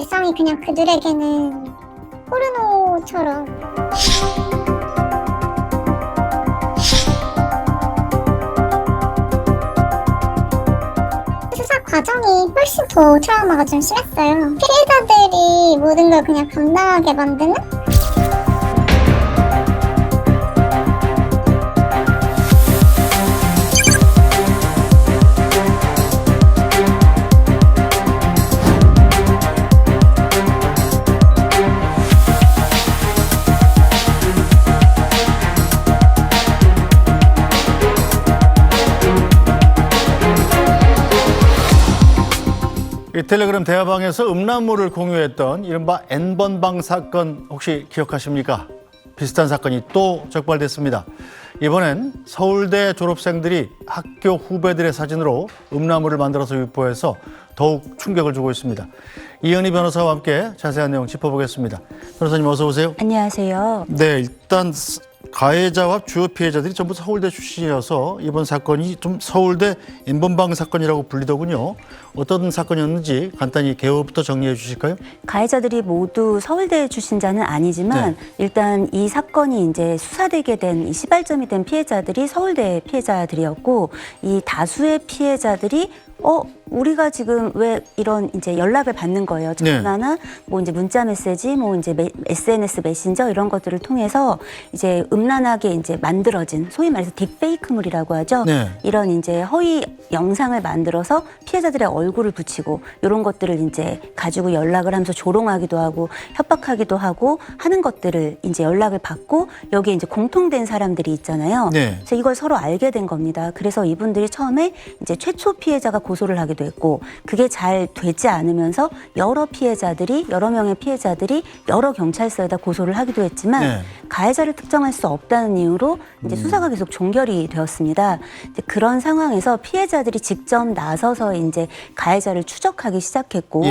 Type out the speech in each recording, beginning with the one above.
일상이 그냥 그들에게는 포르노처럼. 수사 과정이 훨씬 더 트라우마가 좀 심했어요. 피해자들이 모든 걸 그냥 감당하게 만드는? 이 텔레그램 대화방에서 음란물을 공유했던 이른바 N번방 사건 혹시 기억하십니까? 비슷한 사건이 또 적발됐습니다. 이번엔 서울대 졸업생들이 학교 후배들의 사진으로 음란물을 만들어서 유포해서 더욱 충격을 주고 있습니다. 이현희 변호사와 함께 자세한 내용 짚어보겠습니다. 변호사님 어서 오세요. 안녕하세요. 네, 일단 가해자와 주요 피해자들이 전부 서울대 출신이어서 이번 사건이 좀 서울대 N번방 사건이라고 불리더군요. 어떤 사건이었는지 간단히 개요부터 정리해 주실까요? 가해자들이 모두 서울대 출신자는 아니지만 일단 이 사건이 이제 수사되게 된 이 시발점이 된 피해자들이 서울대 피해자들이었고, 이 다수의 피해자들이 우리가 지금 왜 이런 이제 연락을 받는 거예요. 전화나 뭐 이제 문자 메시지, 뭐 이제 SNS 메신저 이런 것들을 통해서 이제 음란하게 이제 만들어진 소위 말해서 딥페이크물이라고 하죠. 이런 이제 허위 영상을 만들어서 피해자들의 얼굴을 붙이고 이런 것들을 이제 가지고 연락을 하면서 조롱하기도 하고 협박하기도 하고 하는 것들을 이제 연락을 받고 여기에 이제 공통된 사람들이 있잖아요. 그래서 이걸 서로 알게 된 겁니다. 그래서 이분들이 처음에 이제 최초 피해자가 고소를 하기도 했고, 그게 잘 되지 않으면서 여러 명의 피해자들이 여러 경찰서에다 고소를 하기도 했지만 가해자를 특정할 수 없다는 이유로 이제 수사가 계속 종결이 되었습니다. 이제 그런 상황에서 피해자들이 직접 나서서 이제 가해자를 추적하기 시작했고,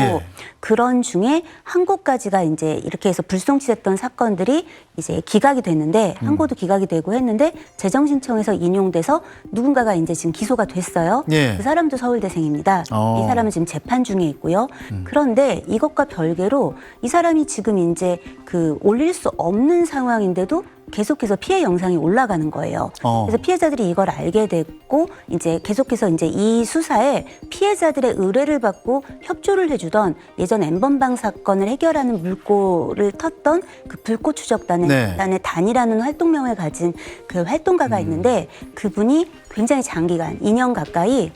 그런 중에 한 곳까지가 이제 이렇게 해서 불송치됐던 사건들이 이제 기각이 됐는데, 한 곳도 기각이 되고 했는데 재정신청에서 인용돼서 누군가가 이제 지금 기소가 됐어요. 그 사람도 서울대생입니다. 이 사람은 지금 재판 중에 있고요. 그런데 이것과 별개로 이 사람이 지금 이제 그 올릴 수 없는 상황인데도 계속해서 피해 영상이 올라가는 거예요. 그래서 피해자들이 이걸 알게 됐고, 이제 계속해서 이제 이 수사에 피해자들의 의뢰를 받고 협조를 해주던 예전 N번방 사건을 해결하는 물꼬를 텄던 그 불꽃 추적단의 단이라는 활동명을 가진 그 활동가가 있는데, 그분이 굉장히 장기간 2년 가까이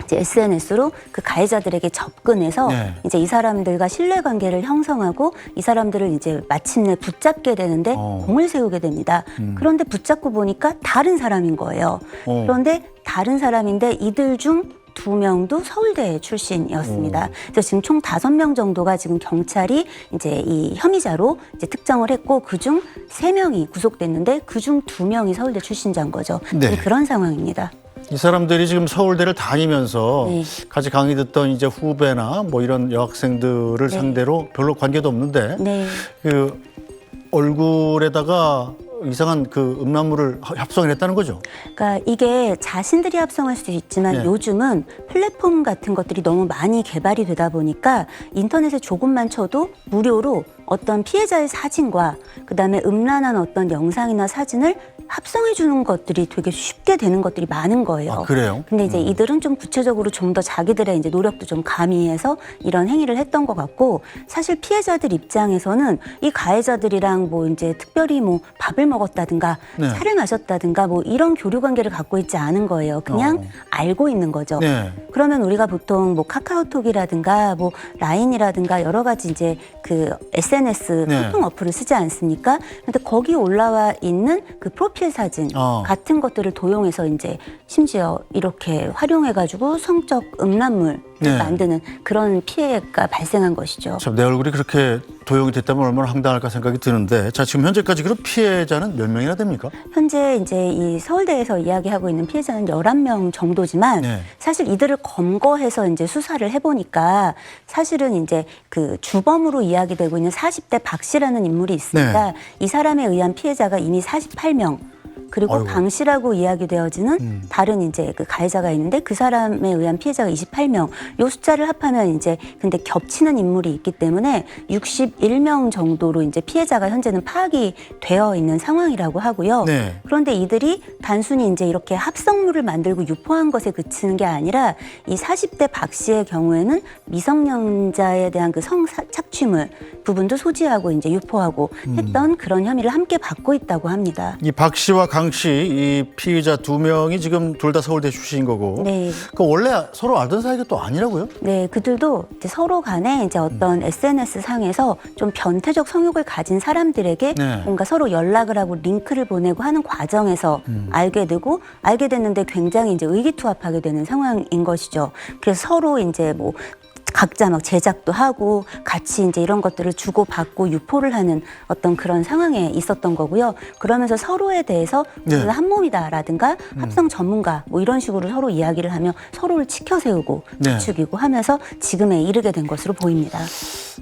이제 SNS로 그 가해자들에게 접근해서 이제 이 사람들과 신뢰관계를 형성하고 이 사람들을 이제 마침내 붙잡게 되는데 공을 세우게 됩니다. 그런데 붙잡고 보니까 다른 사람인 거예요. 그런데 다른 사람인데 이들 중 2명도 서울대 출신이었습니다. 그래서 지금 총 5명 정도가 지금 경찰이 이제 이 혐의자로 이제 특정을 했고, 그중 3명이 구속됐는데 그중 2명이 서울대 출신자인 거죠. 그런 상황입니다. 이 사람들이 지금 서울대를 다니면서 같이 강의 듣던 이제 후배나 뭐 이런 여학생들을 상대로 별로 관계도 없는데 그 얼굴에다가 이상한 그 음란물을 합성을 했다는 거죠. 그러니까 이게 자신들이 합성할 수도 있지만 요즘은 플랫폼 같은 것들이 너무 많이 개발이 되다 보니까 인터넷에 조금만 쳐도 무료로 어떤 피해자의 사진과 그다음에 음란한 어떤 영상이나 사진을 합성해 주는 것들이 되게 쉽게 되는 것들이 많은 거예요. 아, 그래요? 근데 이제 이들은 좀 구체적으로 좀 더 자기들의 이제 노력도 좀 가미해서 이런 행위를 했던 것 같고, 사실 피해자들 입장에서는 이 가해자들이랑 뭐 이제 특별히 뭐 밥을 먹었다든가 차를 마셨다든가 뭐 이런 교류 관계를 갖고 있지 않은 거예요. 그냥 알고 있는 거죠. 그러면 우리가 보통 뭐 카카오톡이라든가 뭐 라인이라든가 여러 가지 이제 그 SNS 소통 어플을 쓰지 않습니까? 근데 거기 올라와 있는 그 프로필 사진 같은 것들을 도용해서 이제 심지어 이렇게 활용해가지고 성적 음란물을 만드는 그런 피해가 발생한 것이죠. 참, 내 얼굴이 그렇게 도용이 됐다면 얼마나 황당할까 생각이 드는데, 자, 지금 현재까지 그럼 피해자는 몇 명이나 됩니까? 현재 이제 이 서울대에서 이야기하고 있는 피해자는 11명 정도지만 사실 이들을 검거해서 이제 수사를 해보니까 사실은 이제 그 주범으로 이야기되고 있는 40대 박 씨라는 인물이 있습니다. 이 사람에 의한 피해자가 이미 48명 그리고 아이고. 강 씨라고 이야기되어지는 다른 이제 그 가해자가 있는데 그 사람에 의한 피해자가 28명. 요 숫자를 합하면 이제 근데 겹치는 인물이 있기 때문에 61명 정도로 이제 피해자가 현재는 파악이 되어 있는 상황이라고 하고요. 네. 그런데 이들이 단순히 이제 이렇게 합성물을 만들고 유포한 것에 그치는 게 아니라 이 40대 박 씨의 경우에는 미성년자에 대한 그 성착취물 부분도 소지하고 이제 유포하고 했던 그런 혐의를 함께 받고 있다고 합니다. 이 박 씨와 강 씨, 이 피의자 두 명이 지금 둘 다 서울대 출신인 거고. 네. 그 원래 서로 알던 사이가 또 아니라고요? 네, 그들도 이제 서로 간에 이제 어떤 SNS 상에서 좀 변태적 성욕을 가진 사람들에게 네. 뭔가 서로 연락을 하고 링크를 보내고 하는 과정에서 알게 되고 알게 됐는데 굉장히 이제 의기투합하게 되는 상황인 것이죠. 그래서 서로 이제 뭐 각자 막 제작도 하고 같이 이제 이런 것들을 주고받고 유포를 하는 어떤 그런 상황에 있었던 거고요. 그러면서 서로에 대해서 네. 우리가 한 몸이다라든가 합성 전문가 뭐 이런 식으로 서로 이야기를 하며 서로를 치켜 세우고 네. 부추기고 하면서 지금에 이르게 된 것으로 보입니다.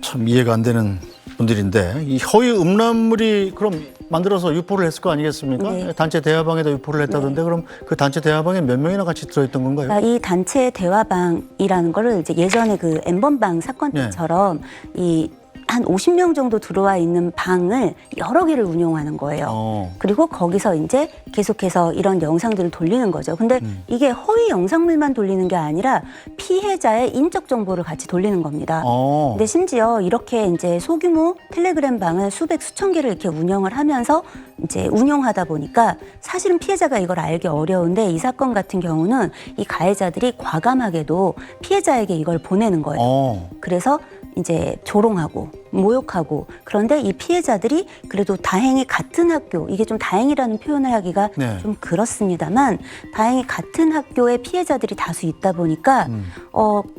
참 이해가 안 되는 분들인데 이 허위 음란물이 그럼 만들어서 유포를 했을 거 아니겠습니까? 네. 단체 대화방에다 유포를 했다던데 그럼 그 단체 대화방에 몇 명이나 같이 들어있던 건가요? 그러니까 이 단체 대화방이라는 거를 이제 예전에 그 N번방 사건 네. 때처럼 이 한 50명 정도 들어와 있는 방을 여러 개를 운영하는 거예요. 그리고 거기서 이제 계속해서 이런 영상들을 돌리는 거죠. 근데 이게 허위 영상물만 돌리는 게 아니라 피해자의 인적 정보를 같이 돌리는 겁니다. 근데 심지어 이렇게 이제 소규모 텔레그램 방을 수백 수천 개를 이렇게 운영을 하면서 이제 운영하다 보니까 사실은 피해자가 이걸 알기 어려운데 이 사건 같은 경우는 이 가해자들이 과감하게도 피해자에게 이걸 보내는 거예요. 그래서 이제 조롱하고 모욕하고 그런데 이 피해자들이 그래도 다행히 같은 학교 이게 좀 다행이라는 표현을 하기가 네. 좀 그렇습니다만 다행히 같은 학교에 피해자들이 다수 있다 보니까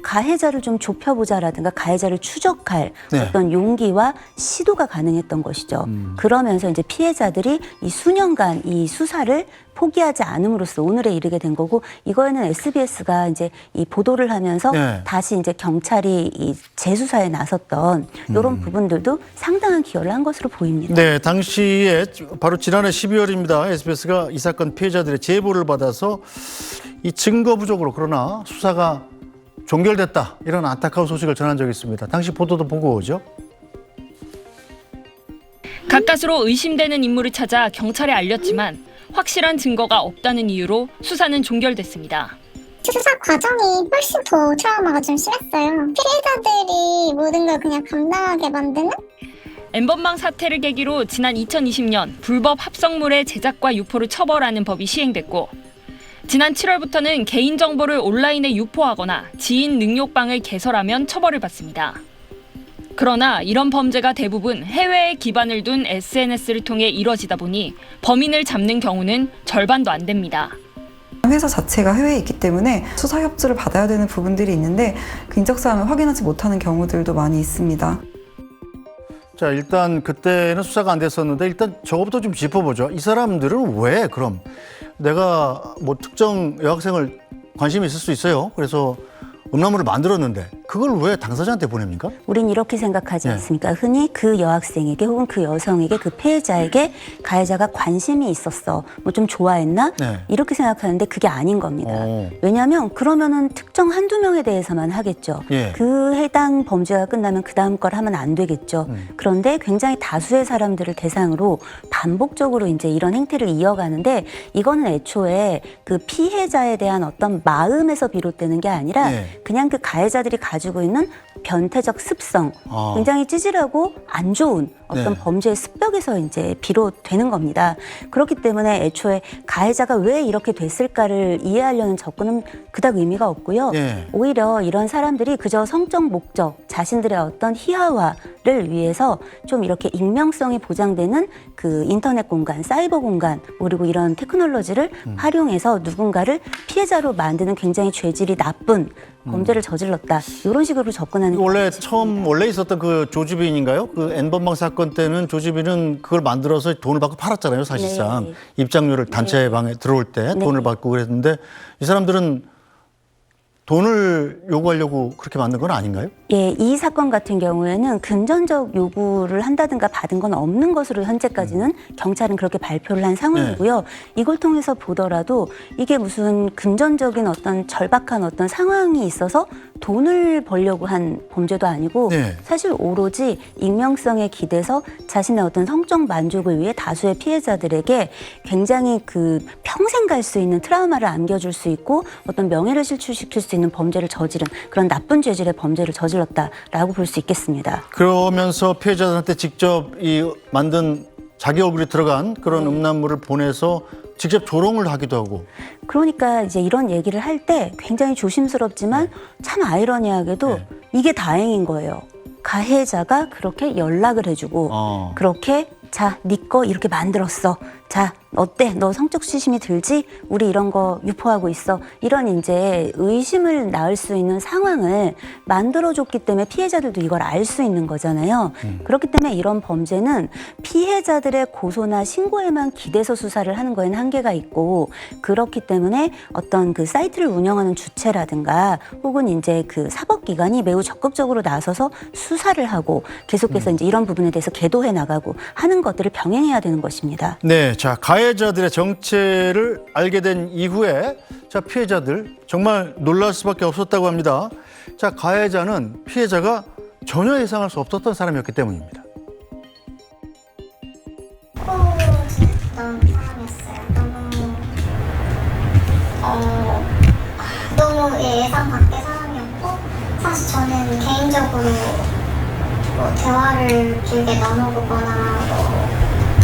가해자를 좀 좁혀보자라든가 가해자를 추적할 네. 어떤 용기와 시도가 가능했던 것이죠. 그러면서 이제 피해자들이 이 수년간 이 수사를 포기하지 않음으로써 오늘에 이르게 된 거고 이거에는 SBS가 이제 이 보도를 하면서 네. 다시 이제 경찰이 이 재수사에 나섰던 이런 부분들도 상당한 기여를 한 것으로 보입니다. 네, 당시에 바로 지난해 12월입니다. SBS가 이 사건 피해자들의 제보를 받아서 이 증거 부족으로 그러나 수사가 종결됐다 이런 안타까운 소식을 전한 적이 있습니다. 당시 보도도 보고 오죠. 가까스로 의심되는 인물을 찾아 경찰에 알렸지만 확실한 증거가 없다는 이유로 수사는 종결됐습니다. 수사 과정이 훨씬 더 트라우마가 좀 심했어요. 피해자들이 모든 걸 그냥 감당하게 만드는? N번방 사태를 계기로 지난 2020년 불법 합성물의 제작과 유포를 처벌하는 법이 시행됐고 지난 7월부터는 개인정보를 온라인에 유포하거나 지인 능욕방을 개설하면 처벌을 받습니다. 그러나 이런 범죄가 대부분 해외에 기반을 둔 SNS를 통해 이뤄지다 보니 범인을 잡는 경우는 절반도 안 됩니다. 회사 자체가 해외에 있기 때문에 수사 협조를 받아야 되는 부분들이 있는데 그 인적사항을 확인하지 못하는 경우들도 많이 있습니다. 자, 일단 그때는 수사가 안 됐었는데 일단 저거부터 좀 짚어보죠. 이 사람들은 왜 그럼 내가 뭐 특정 여학생을 관심이 있을 수 있어요. 그래서 음란물을 만들었는데 그걸 왜 당사자한테 보냅니까? 우린 이렇게 생각하지 네. 않습니까? 흔히 그 여학생에게 혹은 그 여성에게 그 피해자에게 가해자가 관심이 있었어. 뭐 좀 좋아했나? 네. 이렇게 생각하는데 그게 아닌 겁니다. 왜냐하면 그러면은 특정 한두 명에 대해서만 하겠죠. 예. 그 해당 범죄가 끝나면 그 다음 걸 하면 안 되겠죠. 그런데 굉장히 다수의 사람들을 대상으로 반복적으로 이제 이런 행태를 이어가는데 이거는 애초에 그 피해자에 대한 어떤 마음에서 비롯되는 게 아니라 예. 그냥 그 가해자들이 가지고 있는 변태적 습성, 굉장히 찌질하고 안 좋은 어떤 네. 범죄의 습벽에서 이제 비롯되는 겁니다. 그렇기 때문에 애초에 가해자가 왜 이렇게 됐을까를 이해하려는 접근은 그닥 의미가 없고요. 예. 오히려 이런 사람들이 그저 성적 목적, 자신들의 어떤 희화화를 위해서 좀 이렇게 익명성이 보장되는 그 인터넷 공간, 사이버 공간, 그리고 이런 테크놀로지를 활용해서 누군가를 피해자로 만드는 굉장히 죄질이 나쁜 범죄를 저질렀다. 이런 식으로 접근하는 원래 있었던 그 조지빈인가요? 그 N번방 사건 때는 조지빈은 그걸 만들어서 돈을 받고 팔았잖아요, 사실상. 네. 입장료를 단체 방에 들어올 때 네. 돈을 받고 그랬는데 이 사람들은 돈을 요구하려고 그렇게 만든 건 아닌가요? 예, 이 사건 같은 경우에는 금전적 요구를 한다든가 받은 건 없는 것으로 현재까지는 경찰은 그렇게 발표를 한 상황이고요. 이걸 통해서 보더라도 이게 무슨 금전적인 어떤 절박한 어떤 상황이 있어서 돈을 벌려고 한 범죄도 아니고 네. 사실 오로지 익명성에 기대서 자신의 어떤 성적 만족을 위해 다수의 피해자들에게 굉장히 그 평생 갈 수 있는 트라우마를 안겨줄 수 있고 어떤 명예를 실추시킬 수 있는 범죄를 저지른 그런 나쁜 죄질의 범죄를 저질렀다라고 볼 수 있겠습니다. 그러면서 피해자들한테 직접 이 만든 자기 얼굴이 들어간 그런 음란물을 보내서 직접 조롱을 하기도 하고. 그러니까 이제 이런 얘기를 할 때 굉장히 조심스럽지만 참 아이러니하게도 네. 이게 다행인 거예요. 가해자가 그렇게 연락을 해주고 그렇게 자, 네 거 이렇게 만들었어. 자, 어때? 너 성적 수심이 들지? 우리 이런 거 유포하고 있어. 이런 이제 의심을 낳을 수 있는 상황을 만들어줬기 때문에 피해자들도 이걸 알 수 있는 거잖아요. 그렇기 때문에 이런 범죄는 피해자들의 고소나 신고에만 기대서 수사를 하는 거에는 한계가 있고 그렇기 때문에 어떤 그 사이트를 운영하는 주체라든가 혹은 이제 그 사법기관이 매우 적극적으로 나서서 수사를 하고 계속해서 이제 이런 부분에 대해서 계도해 나가고 하는 것들을 병행해야 되는 것입니다. 네, 자 가해자들의 정체를 알게 된 이후에 자 피해자들 정말 놀랄 수밖에 없었다고 합니다. 자 가해자는 피해자가 전혀 예상할 수 없었던 사람이었기 때문입니다. 지냈던 사람이었어요. 너무 예상 밖의 사람이었고 사실 저는 개인적으로 뭐 대화를 길게 나눠보거나 뭐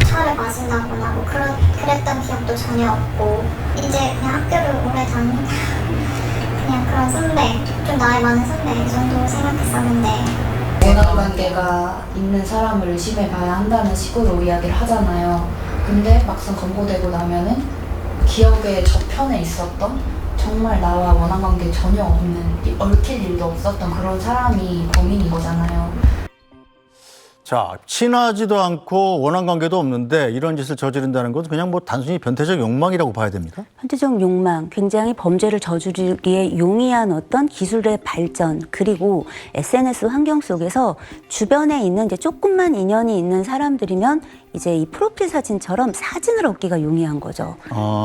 차를 마신다거나 뭐 그랬던 기억도 전혀 없고 이제 그냥 학교를 오래 다닌 그냥 그런 선배, 좀 나이 많은 선배 이 정도 생각했었는데 원한관계가 있는 사람을 의심해봐야 한다는 식으로 이야기를 하잖아요. 근데 막상 검거되고 나면은 기억의 저편에 있었던 정말 나와 원한관계 전혀 없는 얽힐 일도 없었던 그런 사람이 범인인 거잖아요. 자 친하지도 않고 원한 관계도 없는데 이런 짓을 저지른다는 건 그냥 뭐 단순히 변태적 욕망이라고 봐야 됩니까? 현재적 욕망, 굉장히 범죄를 저지르기에 용이한 어떤 기술의 발전, 그리고 SNS 환경 속에서 주변에 있는 이제 조금만 인연이 있는 사람들이면 이제 이 프로필 사진처럼 사진을 얻기가 용이한 거죠.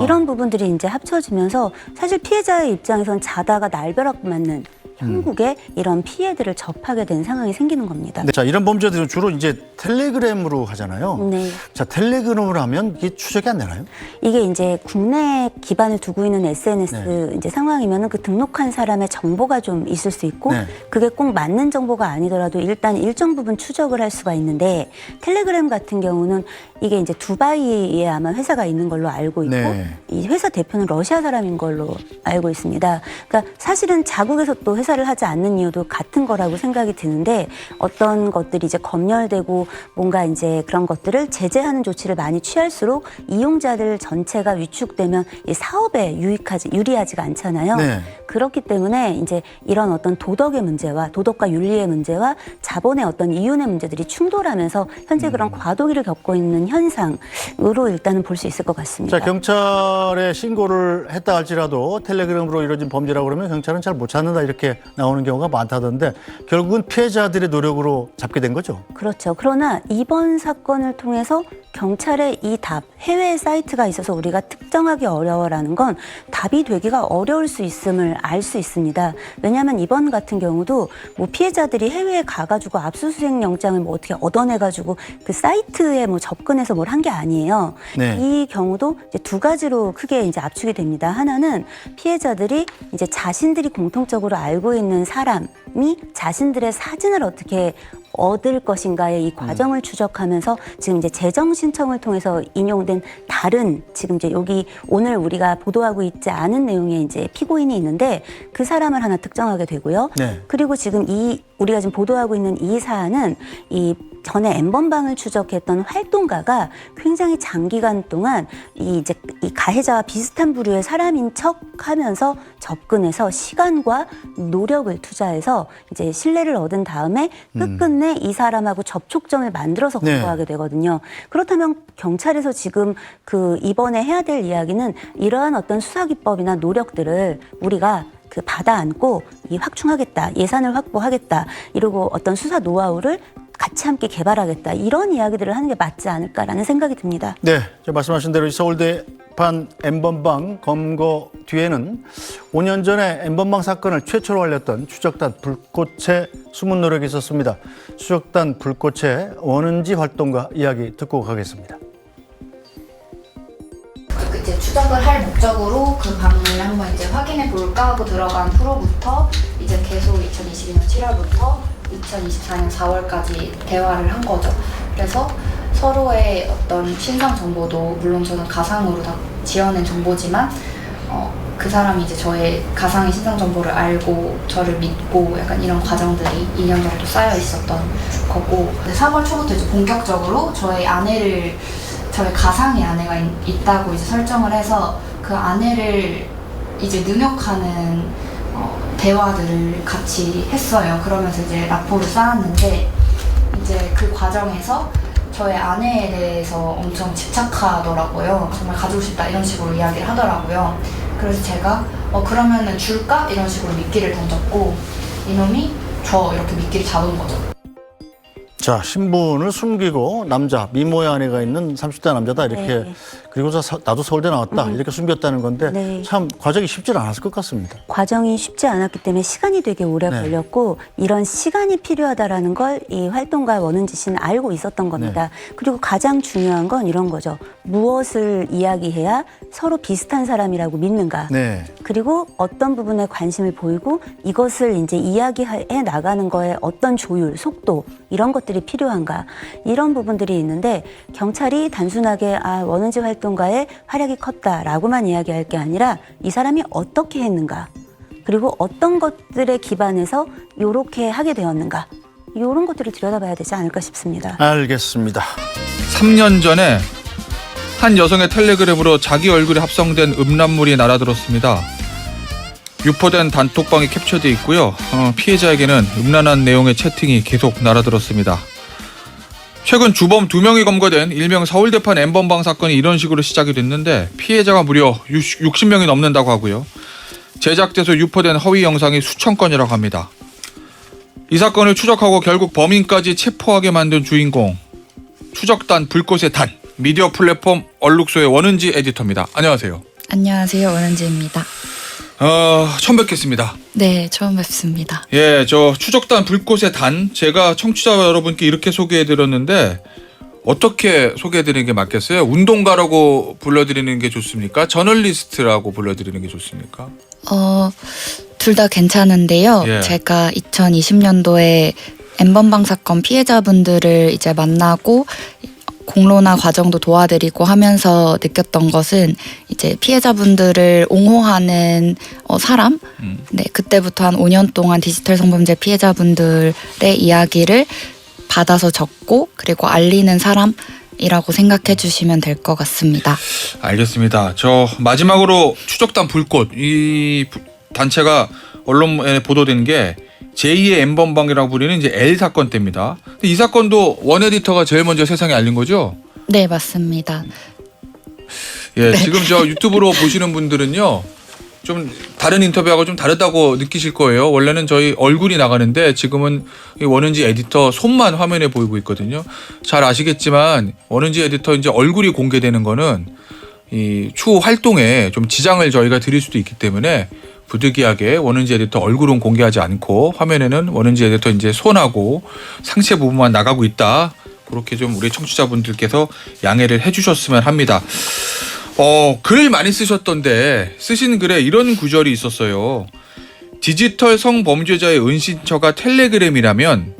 이런 부분들이 이제 합쳐지면서 사실 피해자의 입장에선 자다가 날벼락 맞는 형국에 이런 피해들을 접하게 된 상황이 생기는 겁니다. 네, 자 이런 범죄들은 주로 이제 텔레그램으로 하잖아요. 네. 자 텔레그램으로 하면 이게 추적이 안 되나요? 이게 이제 국내 기반을 두고 있는 SNS 이제 상황이면은 그 등록한 사람의 정보가 좀 있을 수 있고 네. 그게 꼭 맞는 정보가 아니더라도 일단 일정 부분 추적을 할 수가 있는데 텔레그램 같은 경우는 이게 이제 두바이에 아마 회사가 있는 걸로 알고 있고 네. 이 회사 대표는 러시아 사람인 걸로 알고 있습니다. 그러니까 사실은 자국에서 또 회사를 하지 않는 이유도 같은 거라고 생각이 드는데 어떤 것들이 이제 검열되고 뭔가 이제 그런 것들을 제재하는 조치를 많이 취할수록 이용자들 전체가 위축되면 이 사업에 유리하지가 않잖아요. 네. 그렇기 때문에 이제 이런 어떤 도덕의 문제와 도덕과 윤리의 문제와 자본의 어떤 이윤의 문제들이 충돌하면서 현재 그런 과도기를 겪고 있는 현상으로 일단은 볼 수 있을 것 같습니다. 자 경찰에 신고를 했다 할지라도 텔레그램으로 이루어진 범죄라고 그러면 경찰은 잘 못 찾는다 이렇게 나오는 경우가 많다던데 결국은 피해자들의 노력으로 잡게 된 거죠? 그렇죠. 그러나 이번 사건을 통해서 경찰의 이 답, 해외 사이트가 있어서 우리가 특정하기 어려워라는 건 답이 되기가 어려울 수 있음을 알 수 있습니다. 왜냐하면 이번 같은 경우도 뭐 피해자들이 해외에 가가지고 압수수색 영장을 뭐 어떻게 얻어내가지고 그 사이트에 뭐 접근해서 뭘 한 게 아니에요. 네. 이 경우도 이제 두 가지로 크게 이제 압축이 됩니다. 하나는 피해자들이 이제 자신들이 공통적으로 알고 있는 사람이 자신들의 사진을 어떻게 얻을 것인가의 이 과정을 추적하면서 지금 이제 재정 신청을 통해서 인용된 다른 지금 이제 여기 오늘 우리가 보도하고 있지 않은 내용의 이제 피고인이 있는데 그 사람을 하나 특정하게 되고요. 네. 그리고 지금 우리가 지금 보도하고 있는 이 사안은 이 전에 N번방을 추적했던 활동가가 굉장히 장기간 동안 이 가해자와 비슷한 부류의 사람인 척하면서 접근해서 시간과 노력을 투자해서 이제 신뢰를 얻은 다음에 끝끝내 이 사람하고 접촉점을 만들어서 네. 검거하게 되거든요. 그렇다면 경찰에서 지금 그 이번에 해야 될 이야기는 이러한 어떤 수사 기법이나 노력들을 우리가 그 받아 안고 이 확충하겠다, 예산을 확보하겠다, 이러고 어떤 수사 노하우를 같이 함께 개발하겠다, 이런 이야기들을 하는 게 맞지 않을까라는 생각이 듭니다. 네, 말씀하신 대로 서울대판 N번방 검거 뒤에는 5년 전에 N번방 사건을 최초로 알렸던 추적단 불꽃의 숨은 노력이 있었습니다. 추적단 불꽃의 원은지 활동가 이야기 듣고 가겠습니다. 이제 추적을 할 목적으로 그 방을 한번 이제 확인해 볼까 하고 들어간 프로부터 이제 계속 2022년 7월부터 2024년 4월까지 대화를 한 거죠. 그래서 서로의 어떤 신상 정보도 물론 저는 가상으로 다 지어낸 정보지만 그 사람이 이제 저의 가상의 신상 정보를 알고 저를 믿고 약간 이런 과정들이 2년 정도 쌓여 있었던 거고, 3월 초부터 이제 본격적으로 저의 가상의 아내가 있다고 이제 설정을 해서 그 아내를 이제 능욕하는 대화들을 같이 했어요. 그러면서 이제 라포를 쌓았는데, 이제 그 과정에서 저의 아내에 대해서 엄청 집착하더라고요. 정말 가지고 싶다 이런 식으로 이야기를 하더라고요. 그래서 제가 그러면은 줄까? 이런 식으로 미끼를 던졌고, 이놈이 저 이렇게 미끼를 잡은 거죠. 자, 신분을 숨기고 남자, 미모의 아내가 있는 30대 남자다 이렇게 네. 그리고서 나도 서울대 나왔다 이렇게 숨겼다는 건데 네. 참 과정이 쉽지는 않았을 것 같습니다. 과정이 쉽지 않았기 때문에 시간이 되게 오래 네. 걸렸고, 이런 시간이 필요하다라는 걸 이 활동가 원은지 씨는 알고 있었던 겁니다. 그리고 가장 중요한 건 이런 거죠. 무엇을 이야기해야 서로 비슷한 사람이라고 믿는가. 네. 그리고 어떤 부분에 관심을 보이고 이것을 이제 이야기해 나가는 거에 어떤 조율, 속도, 이런 것들이 필요한가. 이런 부분들이 있는데, 경찰이 단순하게 원은지 활동가의 활약이 컸다라고만 이야기할 게 아니라 이 사람이 어떻게 했는가, 그리고 어떤 것들에 기반해서 이렇게 하게 되었는가, 이런 것들을 들여다봐야 되지 않을까 싶습니다. 알겠습니다. 3년 전에 한 여성의 텔레그램으로 자기 얼굴이 합성된 음란물이 날아들었습니다. 유포된 단톡방이 캡처돼 있고요. 피해자에게는 음란한 내용의 채팅이 계속 날아들었습니다. 최근 주범 2명이 검거된 일명 서울대판 N번방 사건이 이런 식으로 시작이 됐는데, 피해자가 무려 60명이 넘는다고 하고요. 제작돼서 유포된 허위 영상이 수천 건이라고 합니다. 이 사건을 추적하고 결국 범인까지 체포하게 만든 주인공, 추적단 불꽃의 단, 미디어 플랫폼 얼룩소의 원은지 에디터입니다. 안녕하세요. 안녕하세요, 원은지입니다. 처음 뵙겠습니다. 네, 처음 뵙습니다. 예, 저 추적단 불꽃의 단, 제가 청취자 여러분께 이렇게 소개해드렸는데 어떻게 소개해드리는 게 맞겠어요? 운동가라고 불러드리는 게 좋습니까? 저널리스트라고 불러드리는 게 좋습니까? 둘 다 괜찮은데요. 예. 제가 2020년도에 N번방 사건 피해자분들을 이제 만나고 공론화 과정도 도와드리고 하면서 느꼈던 것은, 이제 피해자분들을 옹호하는 사람, 네, 그때부터 한 5년 동안 디지털 성범죄 피해자분들의 이야기를 받아서 적고 그리고 알리는 사람이라고 생각해 주시면 될 것 같습니다. 알겠습니다. 저 마지막으로 추적단 불꽃, 이 단체가 언론에 보도된 게 제2의 N번방이라고 불리는 이제 L 사건 때입니다. 근데 이 사건도 원 에디터가 제일 먼저 세상에 알린 거죠? 네, 맞습니다. 예, 지금 저 유튜브로 보시는 분들은요, 좀 다른 인터뷰하고 좀 다르다고 느끼실 거예요. 원래는 저희 얼굴이 나가는데 지금은 이 원은지 에디터 손만 화면에 보이고 있거든요. 잘 아시겠지만 원은지 에디터 이제 얼굴이 공개되는 거는 이 추후 활동에 좀 지장을 저희가 드릴 수도 있기 때문에 부득이하게 원은지 에디터 얼굴은 공개하지 않고 화면에는 원은지 에디터 이제 손하고 상체 부분만 나가고 있다. 그렇게 좀 우리 청취자분들께서 양해를 해주셨으면 합니다. 글을 많이 쓰셨던데 쓰신 글에 이런 구절이 있었어요. 디지털 성범죄자의 은신처가 텔레그램이라면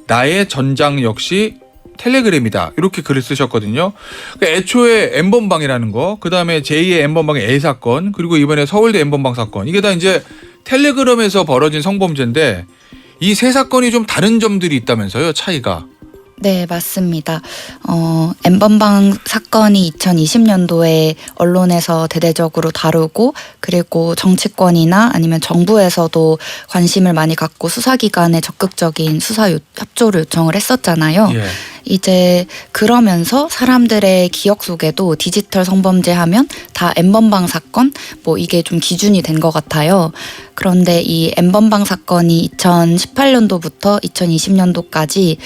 나의 전장 역시 텔레그램이다. 이렇게 글을 쓰셨거든요. 그러니까 애초에 N번방이라는 거, 그 다음에 제2의 N번방의 L 사건, 그리고 이번에 서울대 N번방 사건, 이게 다 이제 텔레그램에서 벌어진 성범죄인데 이 세 사건이 좀 다른 점들이 있다면서요, 차이가? 네, 맞습니다. N번방 사건이 2020년도에 언론에서 대대적으로 다루고, 그리고 정치권이나 아니면 정부에서도 관심을 많이 갖고 수사기관에 적극적인 수사 협조를 요청을 했었잖아요. 예. 이제 그러면서 사람들의 기억 속에도 디지털 성범죄 하면 다 N번방 사건 뭐 이게 좀 기준이 된 것 같아요. 그런데 이 N번방 사건이 2018년도부터 2020년도까지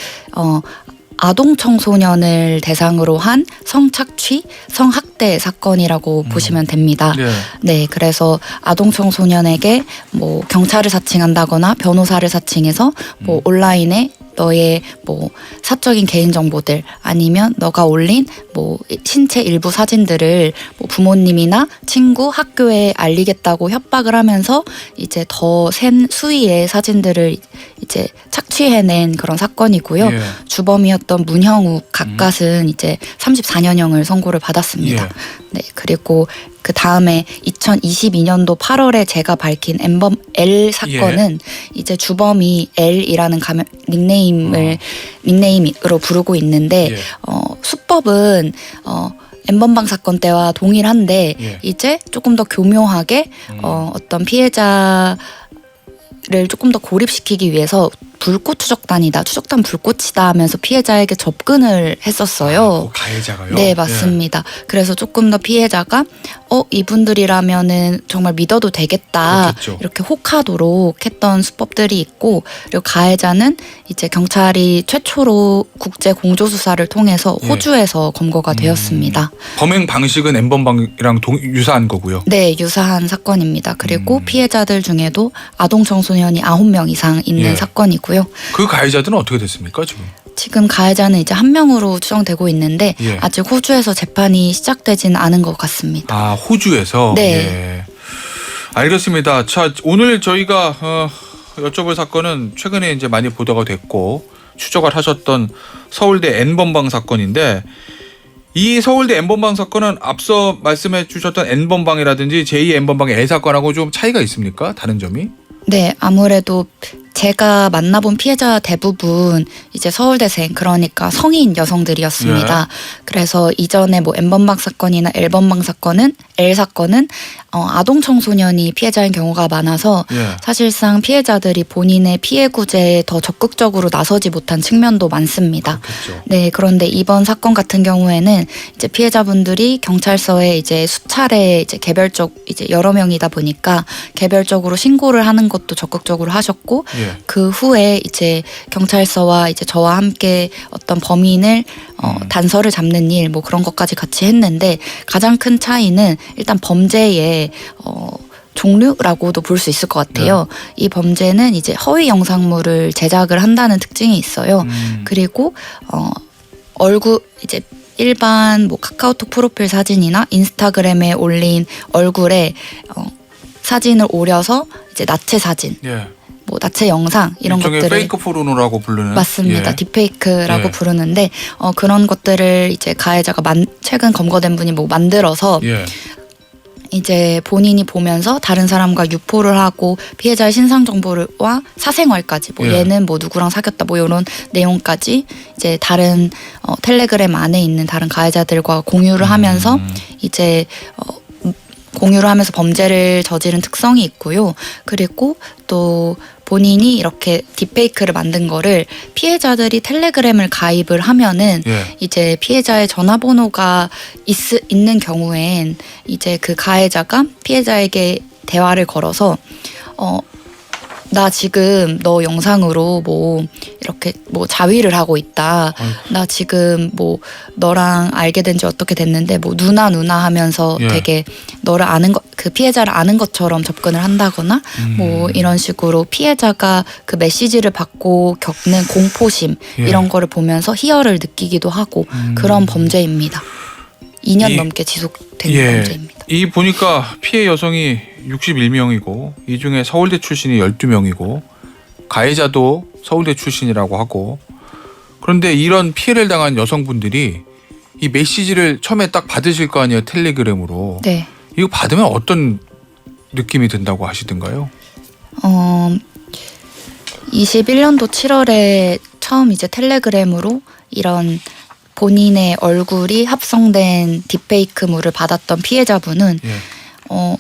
아동 청소년을 대상으로 한 성착취, 성학대 사건이라고 보시면 됩니다. 네. 네, 그래서 아동 청소년에게 뭐 경찰을 사칭한다거나 변호사를 사칭해서 뭐 온라인에 너의 뭐 사적인 개인 정보들 아니면 너가 올린 뭐 신체 일부 사진들을 뭐 부모님이나 친구, 학교에 알리겠다고 협박을 하면서 이제 더 센 수위의 사진들을 이제 착취해낸 그런 사건이고요. 예. 주범이었던 문형욱 각각은 이제 34년형을 선고를 받았습니다. 예. 네, 그리고 그 다음에 2022년도 8월에 제가 밝힌 L 사건은 이제 주범이 L이라는 닉네임으로 부르고 있는데 예. 수법은 N번방 사건 때와 동일한데 예. 이제 조금 더 교묘하게 어떤 피해자를 조금 더 고립시키기 위해서 불꽃 추적단 불꽃이다 하면서 피해자에게 접근을 했었어요. 그 가해자가요? 네, 맞습니다. 그래서 조금 더 피해자가 이분들이라면은 정말 믿어도 되겠다. 그렇겠죠. 이렇게 혹하도록 했던 수법들이 있고, 그리고 가해자는 이제 경찰이 최초로 국제 공조 수사를 통해서 예. 호주에서 검거가 되었습니다. 범행 방식은 N번방이랑 유사한 거고요. 네, 유사한 사건입니다. 그리고 피해자들 중에도 아동 청소년이 9명 이상 있는 예. 사건이고요. 그 가해자들은 어떻게 됐습니까, 지금? 지금 가해자는 이제 1명으로 추정되고 있는데 예. 아직 호주에서 재판이 시작되지는 않은 것 같습니다. 아, 호주에서? 네. 예. 알겠습니다. 자, 오늘 저희가 여쭤볼 사건은 최근에 이제 많이 보도가 됐고 추적을 하셨던 서울대 N번방 사건인데, 이 서울대 N번방 사건은 앞서 말씀해 주셨던 N번방이라든지 제2 N번방의 L 사건하고 좀 차이가 있습니까? 다른 점이? 네, 아무래도 제가 만나본 피해자 대부분 이제 서울대생, 그러니까 성인 여성들이었습니다. 그래서 이전에 뭐 N번방 사건이나 L번방 사건은 L 사건은 아동 청소년이 피해자인 경우가 많아서 예. 사실상 피해자들이 본인의 피해 구제에 더 적극적으로 나서지 못한 측면도 많습니다. 그렇죠. 네, 그런데 이번 사건 같은 경우에는 이제 피해자분들이 경찰서에 이제 수차례 이제 개별적 이제 여러 명이다 보니까 개별적으로 신고를 하는 것도 적극적으로 하셨고, 예. 그 후에 이제 경찰서와 이제 저와 함께 어떤 범인을 단서를 잡는 일 뭐 그런 것까지 같이 했는데, 가장 큰 차이는 일단 범죄의 종류라고도 볼 수 있을 것 같아요. 이 범죄는 이제 허위 영상물을 제작을 한다는 특징이 있어요. 그리고 얼굴 이제 일반 뭐 카카오톡 프로필 사진이나 인스타그램에 올린 얼굴에 사진을 오려서 이제 나체 사진, 예. 뭐 나체 영상 이런 일종의 것들을 페이크 포르노라고 부르는. 맞습니다. 예. 딥페이크라고 예. 부르는데 그런 것들을 이제 가해자가 최근 검거된 분이 뭐 만들어서 예. 이제 본인이 보면서 다른 사람과 유포를 하고 피해자의 신상 정보와 사생활까지 뭐 예. 얘는 뭐 누구랑 사귀었다 뭐 이런 내용까지 이제 다른 텔레그램 안에 있는 다른 가해자들과 공유를 하면서 이제 공유를 하면서 범죄를 저지른 특성이 있고요. 그리고 또 본인이 이렇게 딥페이크를 만든 거를 피해자들이 텔레그램을 가입을 하면은 예. 이제 피해자의 전화번호가 있는 경우엔 이제 그 가해자가 피해자에게 대화를 걸어서 나 지금 너 영상으로 뭐 이렇게 뭐 자위를 하고 있다. 나 지금 뭐 너랑 알게 된 지 어떻게 됐는데 뭐 누나 하면서 예. 되게 너를 아는 그 피해자를 아는 것처럼 접근을 한다거나 뭐 이런 식으로 피해자가 그 메시지를 받고 겪는 공포심 예. 이런 거를 보면서 희열을 느끼기도 하고 그런 범죄입니다. 2년 넘게 지속된 범죄입니다. 이 보니까 피해 여성이 61명이고 이 중에 서울대 출신이 12명이고 가해자도 서울대 출신이라고 하고, 그런데 이런 피해를 당한 여성분들이 이 메시지를 처음에 딱 받으실 거 아니에요, 텔레그램으로. 네. 이거 받으면 어떤 느낌이 든다고 하시던가요? 21년도 7월에 처음 이제 텔레그램으로 이런 본인의 얼굴이 합성된 딥페이크물을 받았던 피해자분은 예.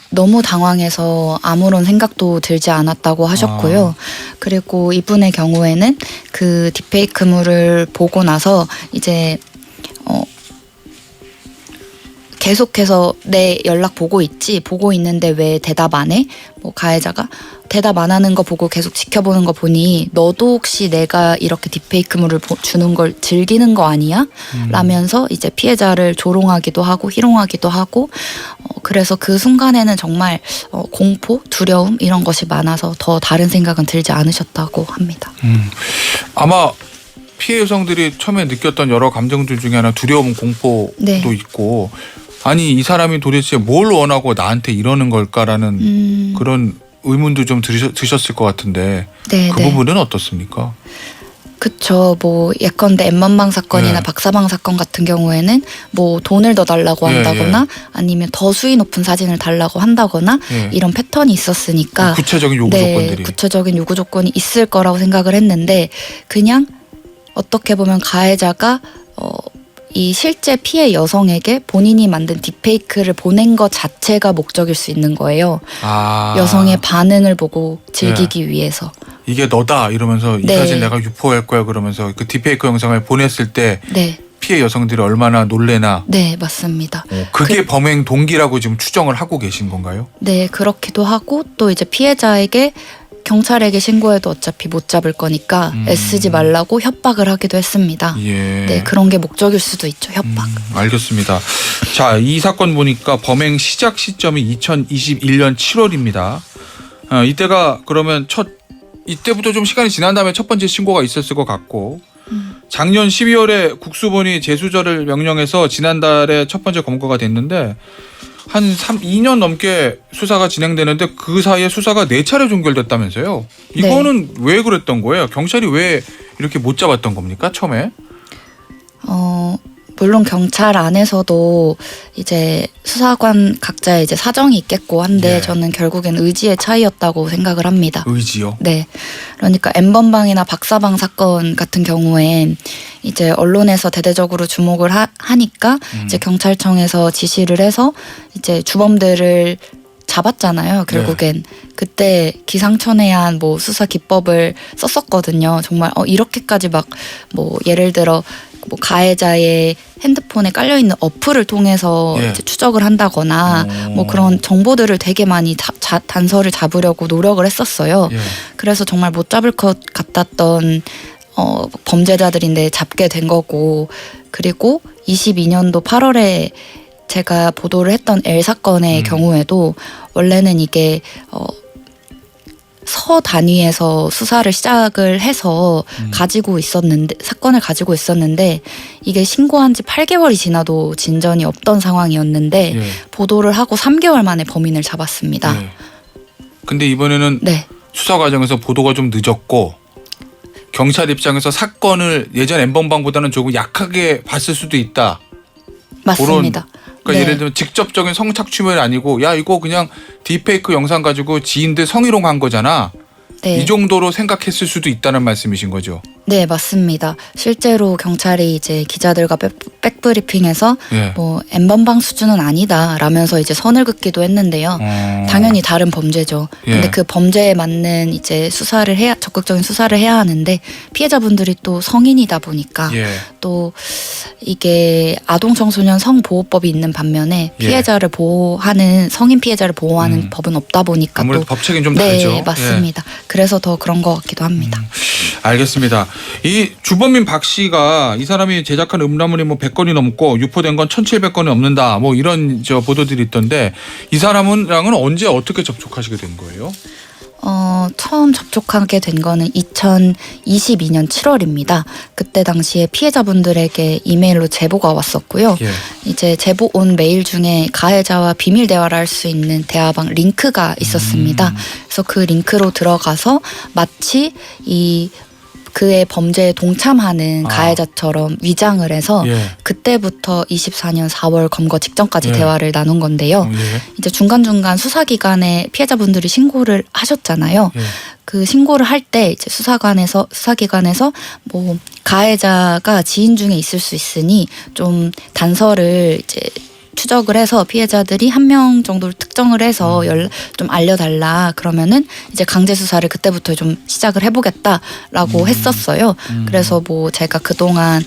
너무 당황해서 아무런 생각도 들지 않았다고 하셨고요. 그리고 이분의 경우에는 그 딥페이크물을 보고 나서 이제 계속해서 내 연락 보고 있지, 보고 있는데 왜 대답 안 해? 뭐 가해자가 대답 안 하는 거 보고 계속 지켜보는 거 보니 너도 혹시 내가 이렇게 딥페이크물을 주는 걸 즐기는 거 아니야? 라면서 이제 피해자를 조롱하기도 하고 희롱하기도 하고 그래서 그 순간에는 정말 공포, 두려움 이런 것이 많아서 더 다른 생각은 들지 않으셨다고 합니다. 아마 피해 여성들이 처음에 느꼈던 여러 감정들 중에 하나 두려움, 공포도 네. 있고 아니 이 사람이 도대체 뭘 원하고 나한테 이러는 걸까라는 그런 의문도 좀 드셨을 것 같은데 네, 그 네. 부분은 어떻습니까? 그쵸. 뭐 예컨대 엠번방 사건이나 네. 박사방 사건 같은 경우에는 뭐 돈을 더 달라고 예, 한다거나 아니면 더 수위 높은 사진을 달라고 한다거나 예. 이런 패턴이 있었으니까 구체적인 요구 네, 조건들이. 구체적인 요구 조건이 있을 거라고 생각을 했는데 그냥 어떻게 보면 가해자가 이 실제 피해 여성에게 본인이 만든 딥페이크를 보낸 것 자체가 목적일 수 있는 거예요. 여성의 반응을 보고 즐기기 위해서. 이게 너다 이러면서 이 네. 사진 내가 유포할 거야 그러면서 그 딥페이크 영상을 보냈을 때 네, 피해 여성들이 얼마나 놀래나 네, 맞습니다. 그게 범행 동기라고 지금 추정을 하고 계신 건가요? 네, 그렇기도 하고 또 이제 피해자에게 경찰에게 신고해도 어차피 못 잡을 거니까 애쓰지 말라고 협박을 하기도 했습니다. 예. 네, 그런 게 목적일 수도 있죠, 협박. 알겠습니다. 자, 이 사건 보니까 범행 시작 시점이 2021년 7월입니다. 이때가 그러면 이때부터 좀 시간이 지난 다음에 첫 번째 신고가 있었을 것 같고 작년 12월에 국수본이 재수절을 명령해서 지난달에 첫 번째 검거가 됐는데 한 2년 넘게 수사가 진행되는데 그 사이에 수사가 4차례 종결됐다면서요. 이거는 왜 그랬던 거예요? 경찰이 왜 이렇게 못 잡았던 겁니까? 처음에? 물론 경찰 안에서도 이제 수사관 각자의 이제 사정이 있겠고 한데 예. 저는 결국엔 의지의 차이였다고 생각을 합니다. 의지요? 네. 그러니까 엠번방이나 박사방 사건 같은 경우엔 이제 언론에서 대대적으로 주목을 하니까 이제 경찰청에서 지시를 해서 이제 주범들을 잡았잖아요. 결국엔 그때 기상천외한 뭐 수사 기법을 썼었거든요. 정말 이렇게까지 막 뭐 예를 들어 뭐 가해자의 핸드폰에 깔려 있는 어플을 통해서 예. 이제 추적을 한다거나 뭐 그런 정보들을 되게 많이 단서를 잡으려고 노력을 했었어요. 예. 그래서 정말 못 잡을 것 같았던 범죄자들인데 잡게 된 거고 그리고 22년도 8월에 제가 보도를 했던 L 사건의 경우에도 원래는 이게 서 단위에서 수사를 시작을 해서 사건을 가지고 있었는데 이게 신고한 지 8개월이 지나도 진전이 없던 상황이었는데 예. 보도를 하고 3개월 만에 범인을 잡았습니다. 예. 근데 이번에는 네. 수사 과정에서 보도가 좀 늦었고 경찰 입장에서 사건을 예전 엠번방보다는 조금 약하게 봤을 수도 있다. 맞습니다. 그러니까 네. 예를 들면 직접적인 성착취물이 아니고 야 이거 그냥 딥페이크 영상 가지고 지인들 성희롱한 거잖아. 네. 이 정도로 생각했을 수도 있다는 말씀이신 거죠. 네, 맞습니다. 실제로 경찰이 이제 기자들과 백브리핑에서 예. 뭐 N번방 수준은 아니다라면서 이제 선을 긋기도 했는데요. 당연히 다른 범죄죠. 근데 예. 그 범죄에 맞는 이제 적극적인 수사를 해야 하는데 피해자분들이 또 성인이다 보니까 예. 또 이게 아동 청소년 성보호법이 있는 반면에 예. 피해자를 보호하는 성인 피해자를 보호하는 법은 없다 보니까 아무래도 또 법책이 좀 네, 다르죠. 맞습니다. 그래서 더 그런 것 같기도 합니다. 알겠습니다. 이 주범인 박 씨가 이 사람이 제작한 음란물이 뭐 100건이 넘고 유포된 건 1,700건이 넘는다. 뭐 이런 보도들이 있던데 이 사람은랑은 언제 어떻게 접촉하시게 된 거예요? 처음 접촉하게 된 거는 2022년 7월입니다. 그때 당시에 피해자분들에게 이메일로 제보가 왔었고요. 예. 이제 제보 온 메일 중에 가해자와 비밀 대화를 할 수 있는 대화방 링크가 있었습니다. 그래서 그 링크로 들어가서 마치 그의 범죄에 동참하는 가해자처럼 위장을 해서 예. 그때부터 24년 4월 검거 직전까지 예. 대화를 나눈 건데요. 예. 이제 중간중간 수사기관에 피해자분들이 신고를 하셨잖아요. 예. 그 신고를 할 때 이제 수사기관에서 뭐 가해자가 지인 중에 있을 수 있으니 좀 단서를 이제 추적을 해서 피해자들이 한 명 정도를 특정을 해서 좀 알려달라 그러면은 이제 강제 수사를 그때부터 좀 시작을 해보겠다라고 했었어요. 그래서 뭐 제가 그동안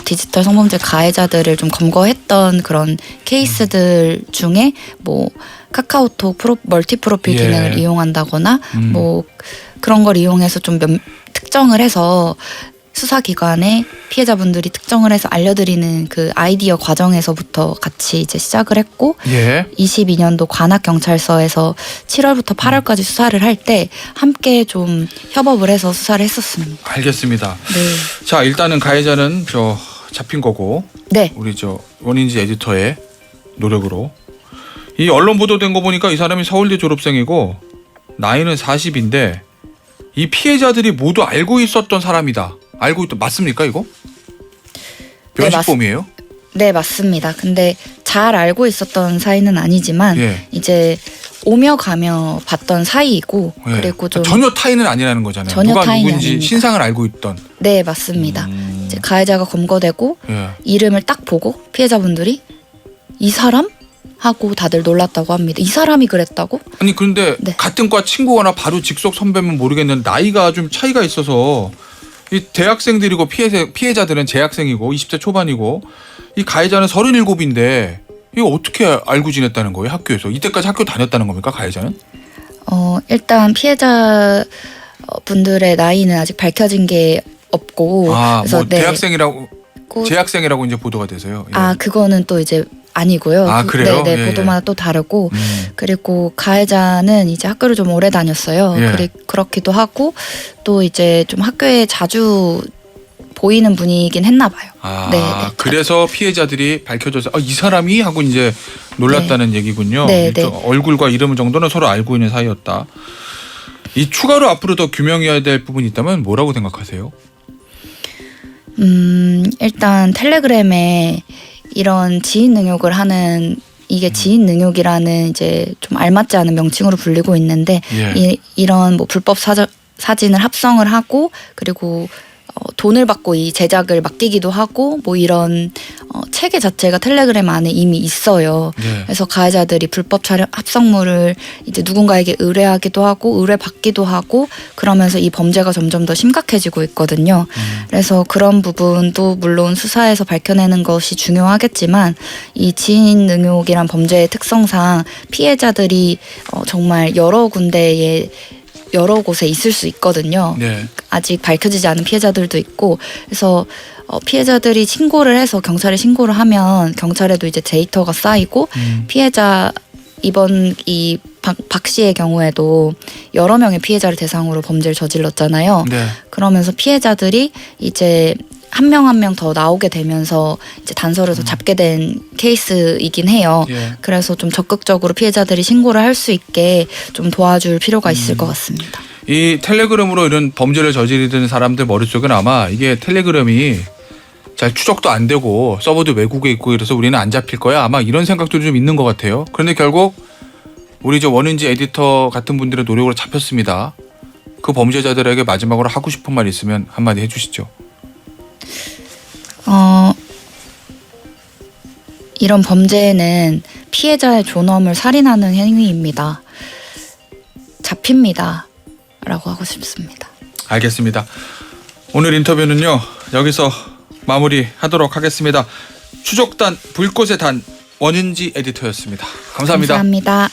디지털 성범죄 가해자들을 좀 검거했던 그런 케이스들 중에 뭐 카카오톡 멀티 프로필 기능을 이용한다거나 뭐 그런 걸 이용해서 좀 특정을 해서 수사기관에 피해자분들이 특정을 해서 알려드리는 그 아이디어 과정에서부터 같이 이제 시작을 했고 22년도 관악경찰서에서 7월부터 8월까지 수사를 할 때 함께 좀 협업을 해서 수사를 했었습니다. 알겠습니다. 네. 자, 일단은 가해자는 잡힌 거고 네. 우리 원인지 에디터의 노력으로 이 언론 보도된 거 보니까 이 사람이 서울대 졸업생이고 나이는 40인데 이 피해자들이 모두 알고 있었던 사람이다. 알고 있던 맞습니까 이거? 변식범이에요? 네, 맞습니다. 근데 잘 알고 있었던 사이는 아니지만 이제 오며 가며 봤던 사이이고 그리고 좀 전혀 타인은 아니라는 거잖아요. 전혀 누가 타인은 누군지 아닙니다. 신상을 알고 있던. 네, 맞습니다. 이제 가해자가 검거되고 이름을 딱 보고 피해자분들이 이 사람? 하고 다들 놀랐다고 합니다. 이 사람이 그랬다고? 아니 그런데 같은 과 친구거나 바로 직속 선배면 모르겠는데 나이가 좀 차이가 있어서 이 대학생들이고 피해자들은 재학생이고 20대 초반이고 이 가해자는 37인데 이거 어떻게 알고 지냈다는 거예요? 학교에서. 이때까지 학교 다녔다는 겁니까 가해자는? 일단 피해자 분들의 나이는 아직 밝혀진 게 없고 그래서 뭐 재학생이라고 이제 보도가 돼서요. 그거는 또 이제 아니고요. 그래요? 네, 보도마다 또 다르고 그리고 가해자는 이제 학교를 좀 오래 다녔어요. 그렇기도 하고 또 이제 좀 학교에 자주 보이는 분이긴 했나 봐요. 네, 그래서 피해자들이 밝혀져서 이 사람이 하고 이제 놀랐다는 얘기군요. 네. 얼굴과 이름 정도는 서로 알고 있는 사이였다. 이 추가로 앞으로 더 규명해야 될 부분이 있다면 뭐라고 생각하세요? 일단 텔레그램에 이런 지인 능욕을 하는 이게 지인 능욕이라는 이제 좀 알맞지 않은 명칭으로 불리고 있는데 이런 뭐 불법 사진을 합성을 하고 그리고 돈을 받고 이 제작을 맡기기도 하고 뭐 이런 체계 자체가 텔레그램 안에 이미 있어요. 그래서 가해자들이 불법 촬영 합성물을 이제 누군가에게 의뢰하기도 하고 의뢰받기도 하고 그러면서 이 범죄가 점점 더 심각해지고 있거든요. 그래서 그런 부분도 물론 수사에서 밝혀내는 것이 중요하겠지만 이 지인 능욕이란 범죄의 특성상 피해자들이 정말 여러 군데에 여러 곳에 있을 수 있거든요. 아직 밝혀지지 않은 피해자들도 있고 그래서 피해자들이 신고를 해서 경찰에 신고를 하면 경찰에도 이제 데이터가 쌓이고 피해자 이번 이 박 씨의 경우에도 여러 명의 피해자를 대상으로 범죄를 저질렀잖아요. 그러면서 피해자들이 이제 한 명 한 명 더 나오게 되면서 이제 단서를 더 잡게 된 케이스이긴 해요. 그래서 좀 적극적으로 피해자들이 신고를 할 수 있게 좀 도와줄 필요가 있을 것 같습니다. 이 텔레그램으로 이런 범죄를 저지르는 사람들 머릿속에는 아마 이게 텔레그램이 잘 추적도 안 되고 서버도 외국에 있고 이래서 우리는 안 잡힐 거야. 아마 이런 생각도 좀 있는 것 같아요. 그런데 결국 우리 원인지 에디터 같은 분들의 노력으로 잡혔습니다. 그 범죄자들에게 마지막으로 하고 싶은 말 있으면 한마디 해주시죠. 이런 범죄는 피해자의 존엄을 살인하는 행위입니다. 잡힙니다. 라고 하고 싶습니다. 알겠습니다. 오늘 인터뷰는요. 여기서 마무리하도록 하겠습니다. 추적단 불꽃의 단 원인지 에디터였습니다. 감사합니다. 감사합니다.